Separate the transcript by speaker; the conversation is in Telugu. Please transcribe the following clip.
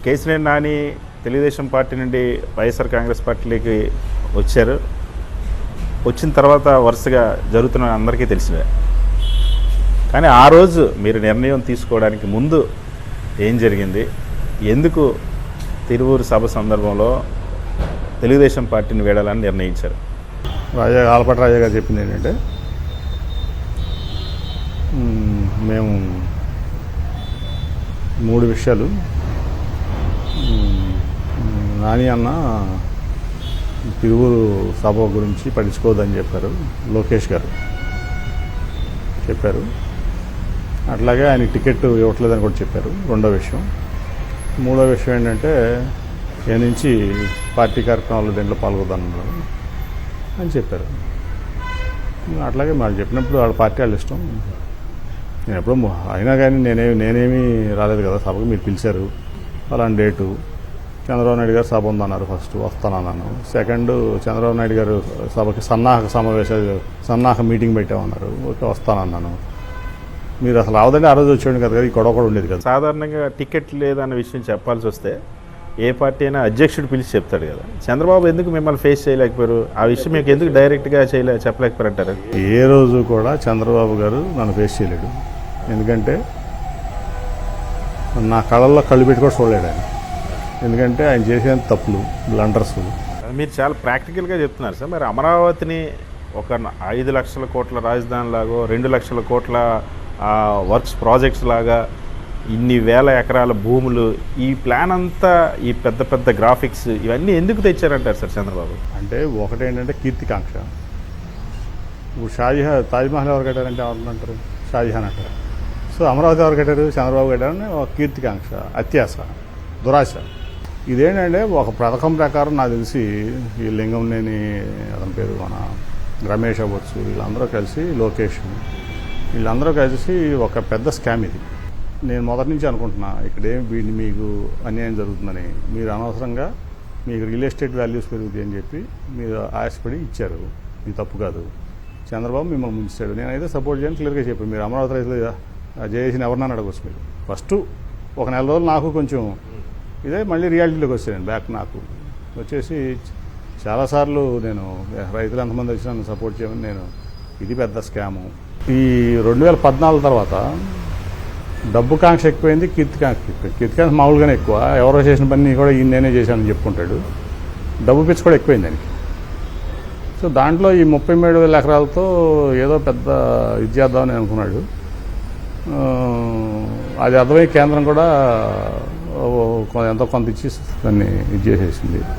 Speaker 1: కేసీఆర్ నాని తెలుగుదేశం పార్టీ నుండి వైఎస్ఆర్ కాంగ్రెస్ పార్టీలోకి వచ్చారు. వచ్చిన తర్వాత వరుసగా జరుగుతున్న అందరికీ తెలిసినవే. కానీ ఆ రోజు మీరు నిర్ణయం తీసుకోవడానికి ముందు ఏం జరిగింది? ఎందుకు తిరువూరు సభ సందర్భంలో తెలుగుదేశం పార్టీని వీడాలని నిర్ణయించారు?
Speaker 2: ఆలపాటి రాజా గారు చెప్పింది ఏంటంటే, మేము 3 విషయాలు. నాని అన్న తిరువూరు సభ గురించి పట్టించుకోవద్దని చెప్పారు, లోకేష్ గారు చెప్పారు. అట్లాగే ఆయన టికెట్ ఇవ్వట్లేదని కూడా చెప్పారు. రెండో విషయం. మూడో విషయం ఏంటంటే, ఏ నుంచి పార్టీ కార్యక్రమాలు దీంట్లో పాల్గొదన్నారు అని చెప్పారు. అట్లాగే వాళ్ళు చెప్పినప్పుడు వాళ్ళ పార్టీ వాళ్ళ ఇష్టం. నేను ఎప్పుడూ అయినా కానీ నేనేమీ రాలేదు కదా సభకు. మీరు పిలిచారు, అలాంటి డేటు. చంద్రబాబు నాయుడు గారు సభ ఉందన్నారు. ఫస్ట్ వస్తానన్నాను. సెకండ్, చంద్రబాబు నాయుడు గారు సభకి సన్నాహక మీటింగ్ పెట్టామన్నారు. ఓకే వస్తానన్నాను. మీరు అసలు రావదండి, ఆ రోజు వచ్చేయండి కదా, ఈ గొడవ కూడా ఉండేది కదా.
Speaker 1: సాధారణంగా టికెట్ లేదన్న విషయం చెప్పాల్సి వస్తే ఏ పార్టీ అయినా అధ్యక్షుడు పిలిచి చెప్తాడు కదా. చంద్రబాబు ఎందుకు మిమ్మల్ని ఫేస్ చేయలేకపోయారు? ఆ విషయం మీకు ఎందుకు డైరెక్ట్గా చెప్పలేకపోయారంటారు?
Speaker 2: ఏ రోజు కూడా చంద్రబాబు గారు నన్ను ఫేస్ చేయలేడు. ఎందుకంటే నా కళ్ళల్లో కళ్ళు పెట్టి కూడా చూడలేడు ఆయన. ఎందుకంటే ఆయన చేసే తప్పులు, బ్లండర్స్.
Speaker 1: మీరు చాలా ప్రాక్టికల్గా చెప్తున్నారు సార్. మరి అమరావతిని ఒక 5 లక్షల కోట్ల రాజధాని లాగో, 2 లక్షల కోట్ల వర్క్స్ ప్రాజెక్ట్స్ లాగా, ఇన్ని వేల ఎకరాల భూములు, ఈ ప్లాన్ అంతా, ఈ పెద్ద పెద్ద గ్రాఫిక్స్, ఇవన్నీ ఎందుకు తెచ్చారంటారు సార్ చంద్రబాబు?
Speaker 2: అంటే ఒకటేంటంటే కీర్తికాంక్ష. ఇప్పుడు తాజ్మహల్ ఎవరు కట్టారంటే ఎవరు షాజహాన్ అంటారు. సో అమరావతి ఎవరు కట్టారు? చంద్రబాబు కట్టారని ఒక కీర్తికాంక్ష, అత్యాశ, దురాశ. ఇదేంటంటే ఒక పథకం ప్రకారం నాకు తెలిసి ఈ లింగంనేని అతని పేరు మన రమేష్ అవ్వచ్చు, వీళ్ళందరూ కలిసి, లోకేష్, వీళ్ళందరూ కలిసి ఒక పెద్ద స్కామ్ ఇది. నేను మొదటి నుంచి అనుకుంటున్నా, ఇక్కడేం వీడిని మీకు అన్యాయం జరుగుతుందని. మీరు అనవసరంగా మీకు రియల్ ఎస్టేట్ వాల్యూస్ పెరుగుతాయి అని చెప్పి మీరు ఆశపడి ఇచ్చారు. ఇది తప్పు కాదు. చంద్రబాబు మిమ్మల్ని ముంచాడు. నేనైతే సపోర్ట్ చేయని క్లియర్గా చెప్పాను. మీరు అమరావతి రైతులు చేసిన ఎవరినైనా అడగవచ్చు. మీరు ఫస్ట్ ఒక నెల రోజులు నాకు కొంచెం ఇదే, మళ్ళీ రియాలిటీలోకి వచ్చాను బ్యాక్. నాకు వచ్చేసి చాలాసార్లు నేను రైతులు ఎంతమంది వచ్చి నన్ను సపోర్ట్ చేయమని, నేను ఇది పెద్ద స్కాము. ఈ 2014 తర్వాత డబ్బు కాంక్ష ఎక్కువైంది, కీర్తికాంక్ష ఎక్కువ. కీర్తికాంక్ష మామూలుగానే ఎక్కువ. ఎవరో చేసిన పని కూడా నేనే చేశానని చెప్పుకుంటాడు. డబ్బు పిచ్చి కూడా ఎక్కువైంది దానికి. సో దాంట్లో ఈ 33,000 ఎకరాలతో ఏదో పెద్ద ఇది చేద్దామని అనుకున్నాడు. అది అర్థమై కేంద్రం కూడా ఎంతో కొంత ఇచ్చి దాన్ని ఇది చేసేసింది.